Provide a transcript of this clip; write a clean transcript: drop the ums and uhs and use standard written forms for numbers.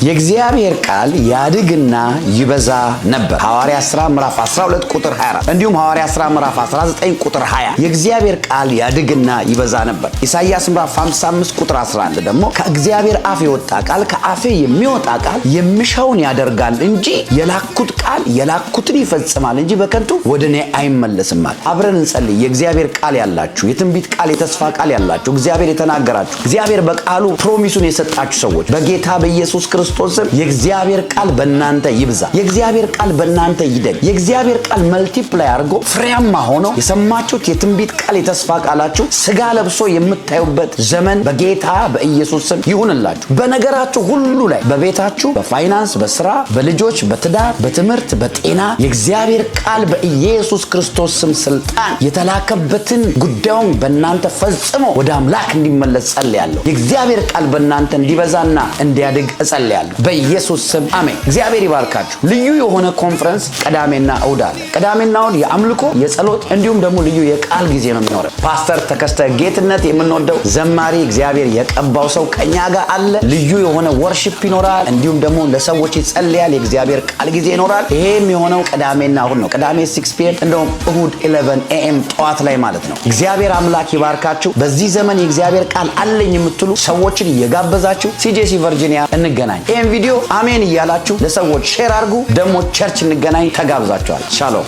የእግዚአብሔር ቃል ያድግና ይበዛ ነበር። ሐዋርያት ሥራ ምዕራፍ 12 ቁጥር 24 እንዲሁም ሐዋርያት ሥራ ምዕራፍ 19 ቁጥር 20 የእግዚአብሔር ቃል ያድግና ይበዛ ነበር። ኢሳይያስ ምዕራፍ 55 ቁጥር 11 ደግሞ ከእግዚአብሔር አፍ የወጣ ቃል ከአፌ የሚወጣ ቃል የሚሻውን ያደርጋል እንጂ የላኩት ቃል የላኩትን ይፈጽማል እንጂ በከንቱ ወደ እኔ አይመለስም። አብረን እንጸልይ። የእግዚአብሔር ቃል ያላችሁ፣ የትንቢት ቃል፣ የተስፋ ቃል ያላችሁ፣ እግዚአብሔር የተናገራችሁ፣ እግዚአብሔር በቃሉ ፕሮሚሱን የሰጣችሁ ሰዎች በጌታ በኢየሱስ ክርስቶስ ስም የእግዚአብሔር ቃል በእናንተ ይብዛ። የእግዚአብሔር ቃል በእናንተ ይደግ። የእግዚአብሔር ቃል መልቲፕላይ አድርጎ ፍሬያማ ሆኖ የሰማችሁት የትንቢት ቃል የተስፋ ቃላችሁ ስጋ ለብሶ የምታዩበት ዘመን በጌታ በኢየሱስ ስም ይሁንላችሁ። በነገራችሁ ሁሉ ላይ በቤታችሁ፣ በፋይናንስ፣ በስራ፣ በልጆች፣ በትዳር፣ በትምህርት፣ በጤና የእግዚአብሔር ቃል በኢየሱስ ክርስቶስ ስም ስልጣን የተላከበትን ጉዳዩን በእናንተ ፈጽሞ ወደ አምላክ እንዲመለስ ጸልያለሁ። የእግዚአብሔር ቃል በእናንተ እንዲበዛና እንዲያድግ እጸልያለሁ በኢየሱስ ስም አሜን። እግዚአብሔር ይባርካችሁ። ልዩ የሆነ ኮንፈረንስ ቅዳሜና እሁድ አለ። ቅዳሜና እሁድ የአምልኮ የጸሎት እንዲሁም ደግሞ ልዩ የቃል ጊዜ ነው የሚኖረው። ፓስተር ተከስተ ጌትነት የምንወደው ዘማሪ እግዚአብሔር የቀባው ሰው ከኛ ጋር አለ። ልዩ የሆነ ወርሺፕ ይኖራል። እንዲሁም ደግሞ ለሰዎች ይጸልያል። የእግዚአብሔር ቃል ጊዜ ይኖራል። ይሄም የሆነው ቅዳሜና እሁድ ነው። ቅዳሜ 6 PM እንደውም እሁድ 11 AM ጠዋት ላይ ማለት ነው። እግዚአብሔር አምላክ ይባርካችሁ። በዚህ ዘመን የእግዚአብሔር ቃል አለኝ የምትሉ ሰዎችን እየጋበዛችሁ CJC ቨርጂኒያ እንገናኝ። ይህን ቪዲዮ አሜን እያላችሁ ለሰዎች ሼር አድርጉ። ደግሞ ቸርች እንገናኝ። ተጋብዛችኋል። ሻሎም